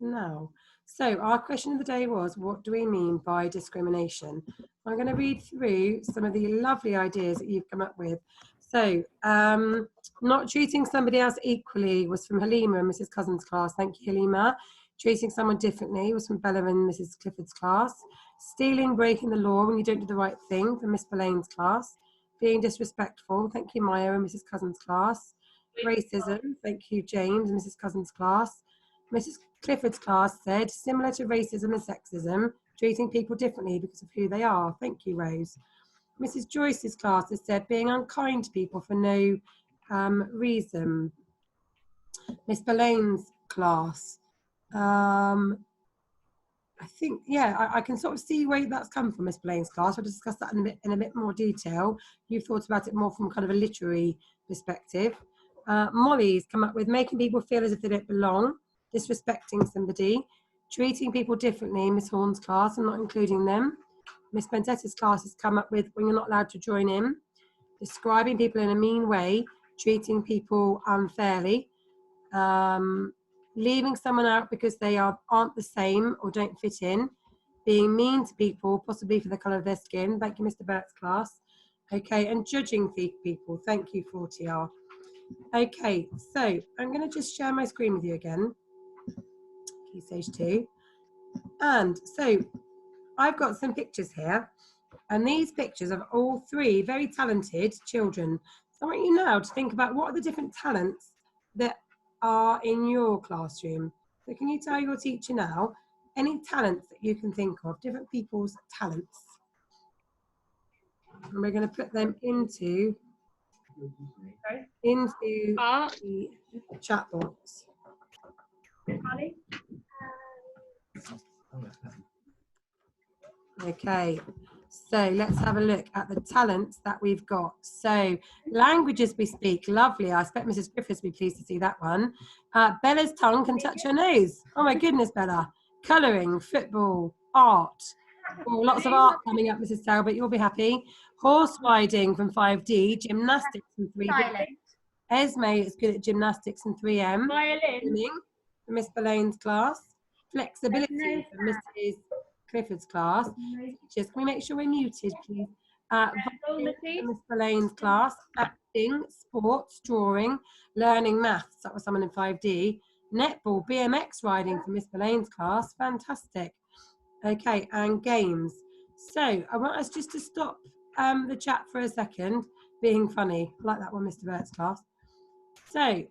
now. So our question of the day was, what do we mean by discrimination? I'm going to read through some of the lovely ideas that you've come up with. So not treating somebody else equally was from Halima and Mrs. Cousins' class. Thank you, Halima. Treating someone differently was from Bella and Mrs. Clifford's class. Stealing, breaking the law when you don't do the right thing from Miss Boleyn's class. Being disrespectful, thank you, Maya and Mrs. Cousins' class. Racism, thank you, James and Mrs. Cousins' class. Mrs. Clifford's class said, similar to racism and sexism, treating people differently because of who they are. Thank you, Rose. Mrs. Joyce's class has said, being unkind to people for no reason. Miss Boleyn's class, I think, yeah, I can sort of see where that's come from, Miss Boleyn's class. We'll discuss that in a bit more detail. You've thought about it more from kind of a literary perspective. Molly's come up with making people feel as if they don't belong, disrespecting somebody, treating people differently, Miss Horn's class, and not including them. Miss Bentetta's class has come up with when you're not allowed to join in, describing people in a mean way, treating people unfairly, leaving someone out because they aren't the same or don't fit in, being mean to people, possibly for the colour of their skin. Thank you, Mr. Burt's class. Okay, and judging people. Thank you, 40R. Okay, so I'm going to just share my screen with you again. Key stage 2. And so I've got some pictures here, and these pictures of all 3 very talented children. So I want you now to think about what are the different talents that are in your classroom. So can you tell your teacher now any talents that you can think of, different people's talents? And we're going to put them into the chat box. Okay, so let's have a look at the talents that we've got. So languages we speak, lovely. I expect Mrs. Griffiths will be pleased to see that one. Bella's tongue can touch her nose. Oh my goodness, Bella. Colouring, football, art. Oh, lots of art coming up, Mrs. Talbot, you'll be happy. Horse riding from 5D, gymnastics from 3D. Esme is good at gymnastics and 3M. Violin. From Miss Boleyn's class. Flexibility from Mrs. Clifford's class. Just can we make sure we're muted, please? Miss Boleyn's class. Acting, sports, drawing, learning maths. That was someone in 5D. Netball, BMX riding from Miss Boleyn's class. Fantastic. Okay, and games. So I want us just to stop the chat for a second, being funny. I like that one, Mr. Burt's class. So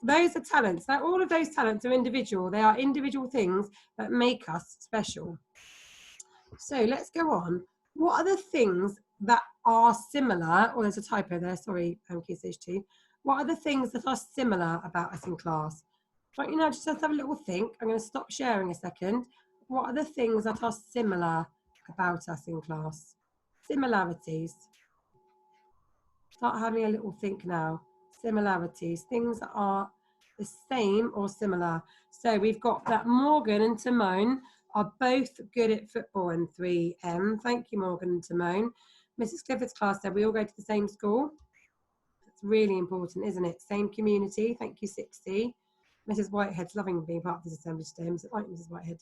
those are talents. Now, all of those talents are individual. They are individual things that make us special. So let's go on. What are the things that are similar? Oh, there's a typo there. Sorry, Key Stage 2. What are the things that are similar about us in class? Right, you know, just have a little think. I'm going to stop sharing a second. What are the things that are similar about us in class? Similarities. Start having a little think now. Similarities, things that are the same or similar. So we've got that Morgan and Timon are both good at football in 3M. Thank you, Morgan and Timon. Mrs. Clifford's class said we all go to the same school. That's really important, isn't it? Same community. Thank you, 60. Mrs. Whitehead's loving being part of this assembly today. Right, Mrs. Whitehead.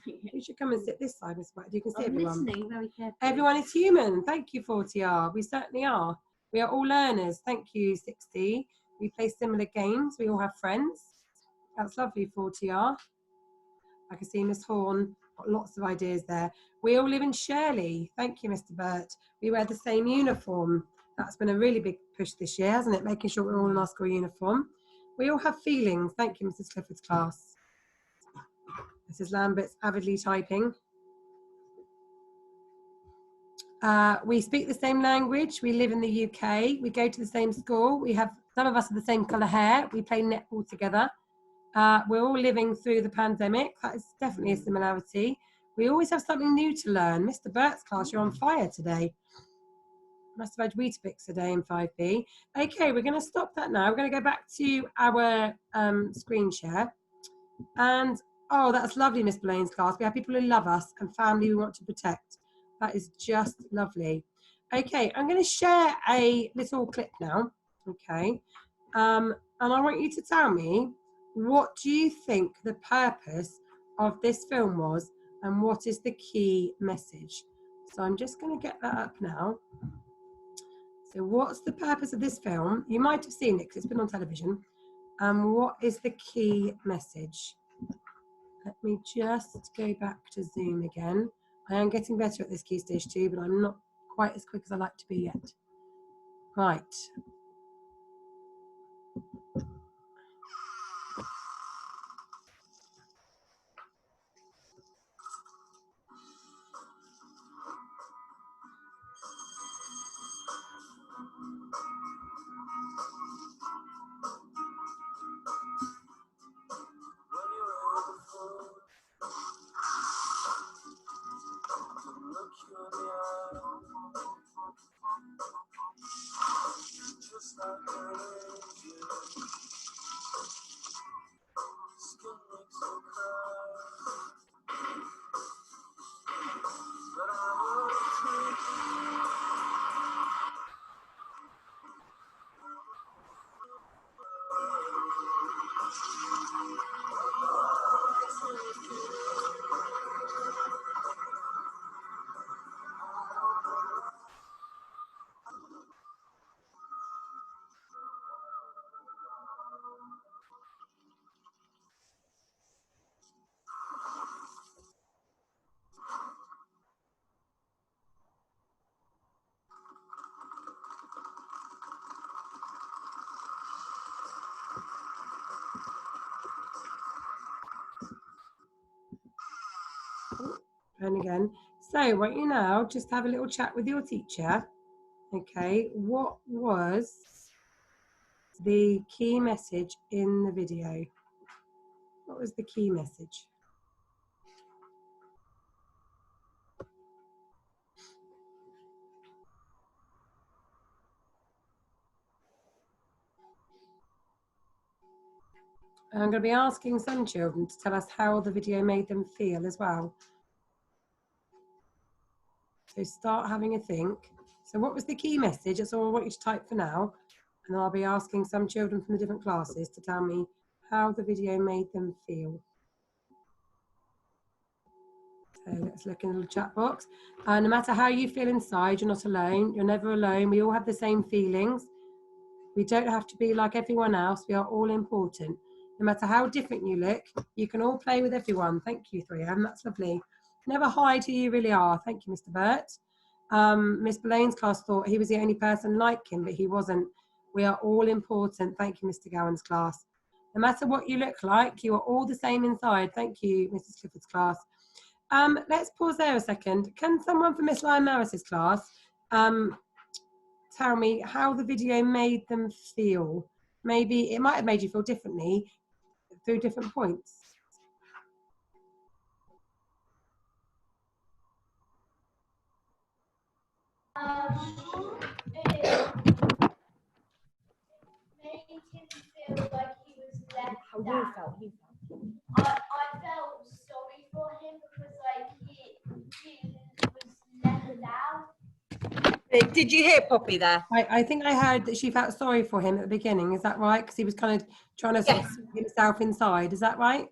You should come and sit this side, Mrs. Whitehead. You can see everyone. Listening very carefully. Everyone is human. Thank you, 40R. We certainly are. We are all learners. Thank you, 60. We play similar games. We all have friends. That's lovely, 40R. I can see Miss Horn got lots of ideas there. We all live in Shirley. Thank you, Mr. Burt. We wear the same uniform. That's been a really big push this year, hasn't it? Making sure we're all in our school uniform. We all have feelings. Thank you, Mrs. Clifford's class. Mrs. Lambert's avidly typing. We speak the same language. We live in the UK. We go to the same school. We have, some of us have the same colour hair. We play netball together. We're all living through the pandemic. That is definitely a similarity. We always have something new to learn. Mr. Burt's class, you're on fire today. Must have had Weetabix today in 5B. Okay, we're going to stop that now. We're going to go back to our screen share. And, oh, that's lovely, Miss Blaine's class. We have people who love us and family we want to protect. That is just lovely. Okay, I'm going to share a little clip now. Okay. And I want you to tell me what do you think the purpose of this film was, and what is the key message? So I'm just going to get that up now. So what's the purpose of this film? You might have seen it because it's been on television. What is the key message? Let me just go back to Zoom again. I am getting better at this Key Stage 2, but I'm not quite as quick as I like to be yet. Right. And again. So I want you now just have a little chat with your teacher. Okay, what was the key message in the video? What was the key message? I'm going to be asking some children to tell us how the video made them feel as well. So start having a think. So what was the key message? That's all I want you to type for now. And I'll be asking some children from the different classes to tell me how the video made them feel. So let's look in the little chat box. No matter how you feel inside, you're not alone. You're never alone. We all have the same feelings. We don't have to be like everyone else. We are all important. No matter how different you look, you can all play with everyone. Thank you, 3M. That's lovely. Never hide who you really are. Thank you, Mr. Burt. Miss Blaine's class thought he was the only person like him, but he wasn't. We are all important. Thank you, Mr. Gowan's class. No matter what you look like, you are all the same inside. Thank you, Mrs. Clifford's class. Let's pause there a second. Can someone from Miss Lyon Maris's class tell me how the video made them feel? Maybe it might have made you feel differently through different points. Made him feel like he was left out. I felt sorry for him because like he was left out. Did you hear Poppy there? I think I heard that she felt sorry for him at the beginning. Is that right? Because he was kind of trying to sort of see himself inside. Is that right?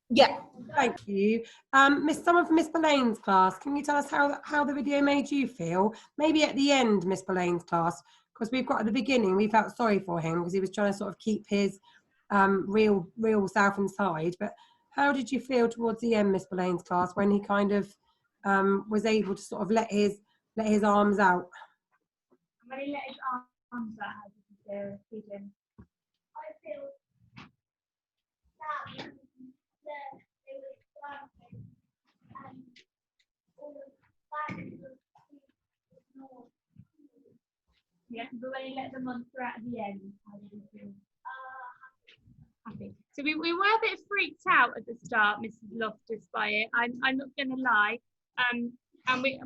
Yeah. Thank you. Someone from Miss Boleyn's class, can you tell us how the video made you feel? Maybe at the end, Miss Boleyn's class, because we've got at the beginning, we felt sorry for him because he was trying to sort of keep his real self inside. But how did you feel towards the end, Miss Boleyn's class, when he kind of was able to sort of let his arms out? When he let his arms out, how did you feel, Keegan? I feel sad that they were dancing and all the flags were ignored. Yeah, but when he let the monster out at the end, how did you feel? Happy. So we were a bit freaked out at the start, Mrs. Loftus, by it. I'm not going to lie. And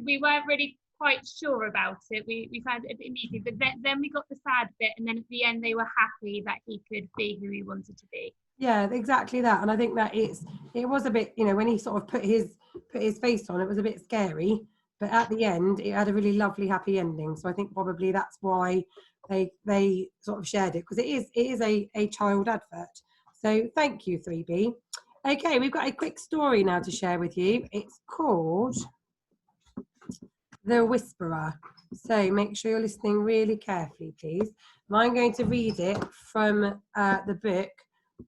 we weren't really quite sure about it. We found it a bit amusing, but then we got the sad bit, and then at the end they were happy that he could be who he wanted to be. Yeah, exactly that. And I think that it was a bit, you know, when he sort of put his face on, it was a bit scary, but at the end it had a really lovely happy ending. So I think probably that's why they sort of shared it, because it is a child advert. So thank you, 3B. Okay, we've got a quick story now to share with you. It's called The Whisperer. So make sure you're listening really carefully, please. And I'm going to read it from the book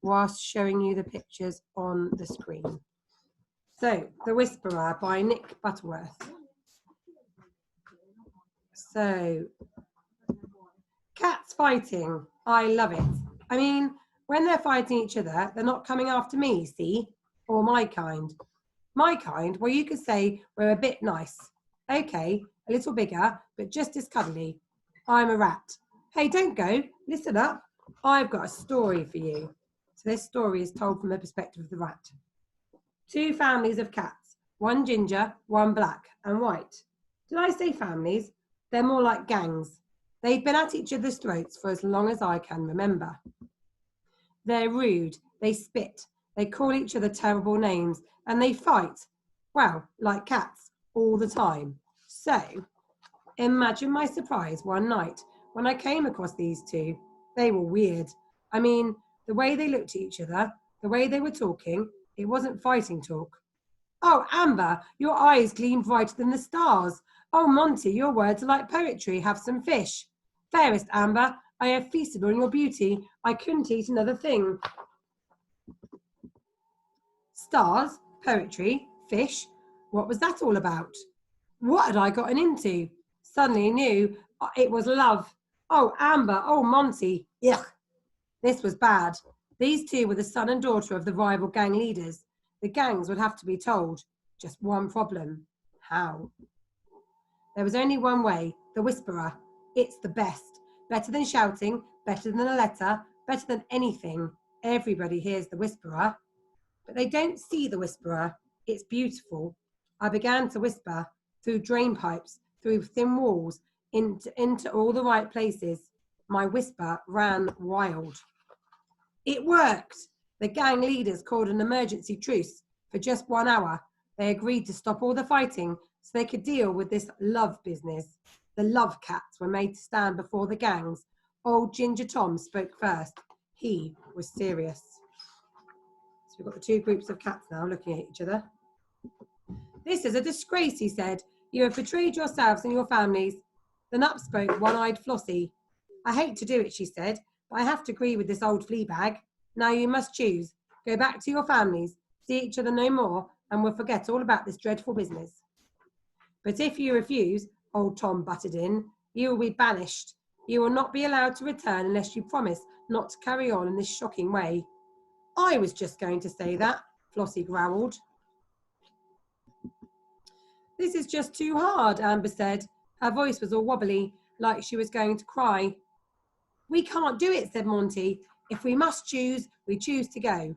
whilst showing you the pictures on the screen. So, The Whisperer by Nick Butterworth. So, cats fighting. I love it. I mean, when they're fighting each other, they're not coming after me, see? Or my kind. My kind, well, you could say we're a bit nice. Okay, a little bigger, but just as cuddly. I'm a rat. Hey, don't go. Listen up. I've got a story for you. So this story is told from the perspective of the rat. 2 families of cats. One ginger, one black and white. Did I say families? They're more like gangs. They've been at each other's throats for as long as I can remember. They're rude, they spit, they call each other terrible names, and they fight, well, like cats, all the time. So, imagine my surprise one night when I came across these 2. They were weird. I mean, the way they looked at each other, the way they were talking, it wasn't fighting talk. Oh, Amber, your eyes gleam brighter than the stars. Oh, Monty, your words are like poetry. Have some fish. Fairest Amber, I have feasted on your beauty. I couldn't eat another thing. Stars, poetry, fish. What was that all about? What had I gotten into? Suddenly knew it was love. Oh, Amber, oh, Monty. Yuck. This was bad. These 2 were the son and daughter of the rival gang leaders. The gangs would have to be told. Just one problem. How? There was only one way, the whisperer. It's the best. Better than shouting, better than a letter, better than anything. Everybody hears the whisperer. But they don't see the whisperer. It's beautiful. I began to whisper through drain pipes, through thin walls, into all the right places. My whisper ran wild. It worked. The gang leaders called an emergency truce for just 1 hour. They agreed to stop all the fighting so they could deal with this love business. The love cats were made to stand before the gangs. Old Ginger Tom spoke first. He was serious. So we've got the 2 groups of cats now looking at each other. This is a disgrace, he said. You have betrayed yourselves and your families. Then up spoke one-eyed Flossie. I hate to do it, she said, but I have to agree with this old flea bag. Now you must choose. Go back to your families, see each other no more, and we'll forget all about this dreadful business. But if you refuse, old Tom butted in, you will be banished. You will not be allowed to return unless you promise not to carry on in this shocking way. I was just going to say that, Flossie growled. This is just too hard, Amber said. Her voice was all wobbly, like she was going to cry. We can't do it, said Monty. If we must choose, we choose to go.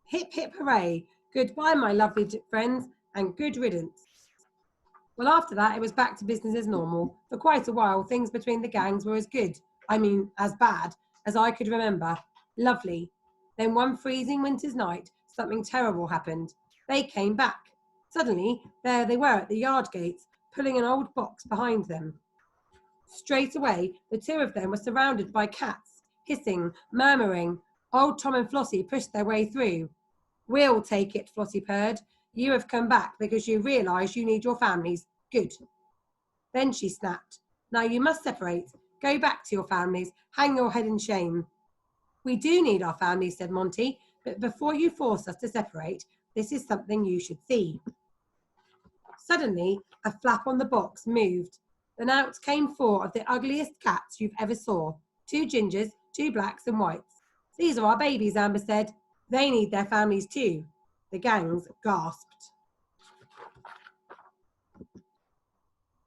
Hip, hip, hooray. Goodbye, my lovely friends, and good riddance. Well, after that, it was back to business as normal. For quite a while, things between the gangs were as bad, as I could remember. Lovely. Then one freezing winter's night, something terrible happened. They came back. Suddenly, there they were at the yard gates, pulling an old box behind them. Straight away, the 2 of them were surrounded by cats, hissing, murmuring. Old Tom and Flossie pushed their way through. We'll take it, Flossie purred. You have come back because you realise you need your families. Good. Then she snapped. Now you must separate. Go back to your families. Hang your head in shame. We do need our families, said Monty, but before you force us to separate, this is something you should see. Suddenly, a flap on the box moved. Then out came 4 of the ugliest cats you've ever saw. 2 gingers, 2 blacks and whites. These are our babies, Amber said. They need their families too. The gangs gasped.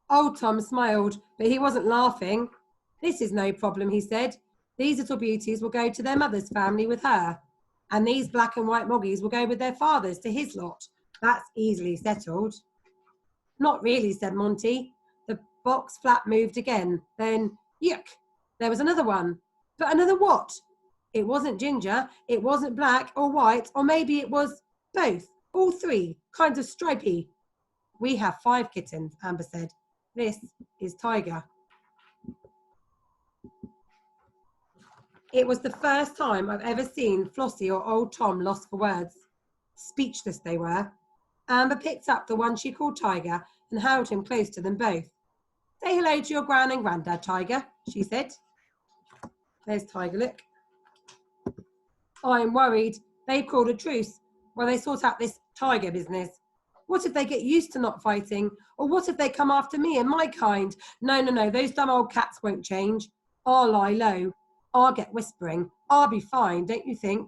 Old Tom smiled, but he wasn't laughing. This is no problem, he said. These little beauties will go to their mother's family with her. And these black and white moggies will go with their fathers to his lot. That's easily settled. Not really, said Monty. The box flap moved again. Then, yuck, there was another one. But another what? It wasn't ginger, it wasn't black or white, or maybe it was both, all 3, kinds of stripy. We have 5 kittens, Amber said. This is Tiger. It was the first time I've ever seen Flossie or old Tom lost for words. Speechless they were. Amber picked up the one she called Tiger and held him close to them both. Say hello to your gran and granddad, Tiger, she said. There's Tiger, look. I'm worried. They've called a truce while they sort out this tiger business. What if they get used to not fighting? Or what if they come after me and my kind? No, those dumb old cats won't change. I'll lie low. I'll get whispering. I'll be fine, don't you think?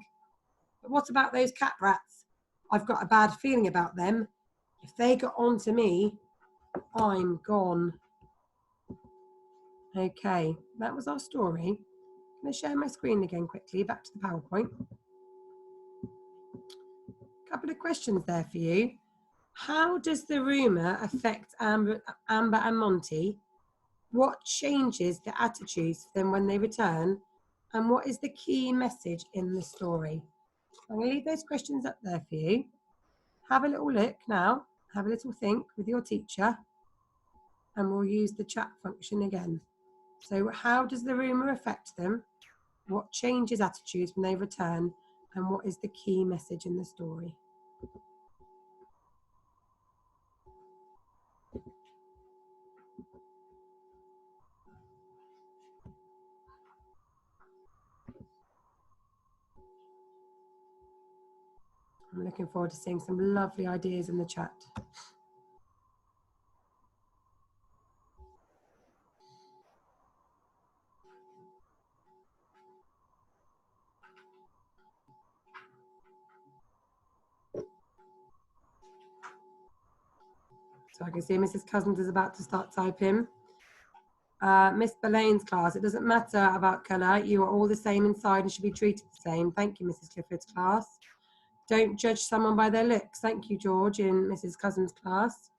But what about those cat rats? I've got a bad feeling about them. If they got on to me, I'm gone. Okay, that was our story. I'm going to share my screen again quickly, back to the PowerPoint. Couple of questions there for you. How does the rumour affect Amber and Monty? What changes the attitudes for them when they return? And what is the key message in the story? I'm going to leave those questions up there for you. Have a little look now. Have a little think with your teacher. And we'll use the chat function again. So how does the rumour affect them? What changes attitudes when they return? And what is the key message in the story? I'm looking forward to seeing some lovely ideas in the chat. So I can see Mrs. Cousins is about to start typing. Miss Belane's class, it doesn't matter about colour. You are all the same inside and should be treated the same. Thank you, Mrs. Clifford's class. Don't judge someone by their looks. Thank you, George, in Mrs. Cousins' class.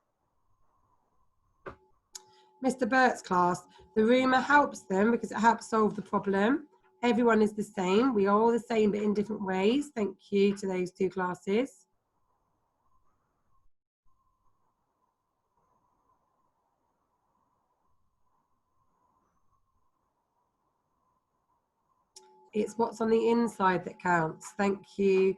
Mr. Burt's class, the rumour helps them because it helps solve the problem. Everyone is the same. We are all the same, but in different ways. Thank you to those two classes. It's what's on the inside that counts. Thank you,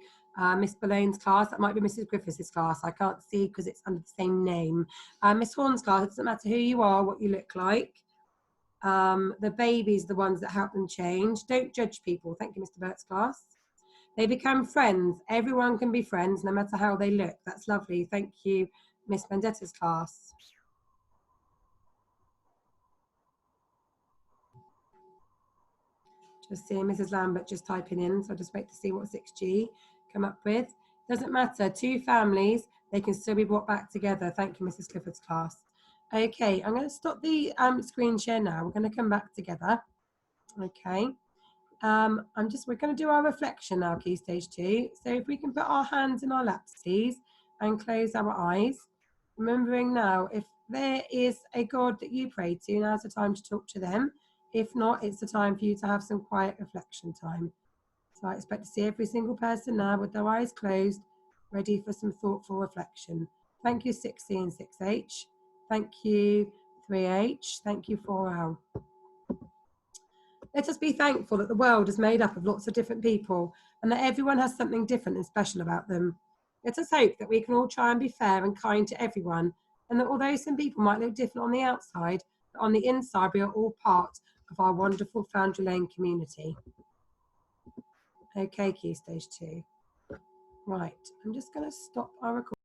Miss Belane's class. That might be Mrs. Griffiths' class. I can't see because it's under the same name. Miss Horn's class, it doesn't matter who you are, what you look like. The babies, the ones that help them change. Don't judge people. Thank you, Mr. Burt's class. They become friends. Everyone can be friends no matter how they look. That's lovely. Thank you, Miss Vendetta's class. Just seeing Mrs. Lambert just typing in, so I'll just wait to see what 6G come up with. Doesn't matter, two families, they can still be brought back together. Thank you, Mrs. Clifford's class. Okay, I'm going to stop the screen share now. We're going to come back together. Okay, we're going to do our reflection now, Key Stage 2. So if we can put our hands in our laps, please, and close our eyes. Remembering now, if there is a God that you pray to, now's the time to talk to them. If not, it's the time for you to have some quiet reflection time. So I expect to see every single person now with their eyes closed, ready for some thoughtful reflection. Thank you, 6C and 6H. Thank you, 3H. Thank you, 4L. Let us be thankful that the world is made up of lots of different people and that everyone has something different and special about them. Let us hope that we can all try and be fair and kind to everyone, and that although some people might look different on the outside, that on the inside we are all part of our wonderful Foundry Lane community. Okay, Key Stage 2. Right, I'm just going to stop our recording.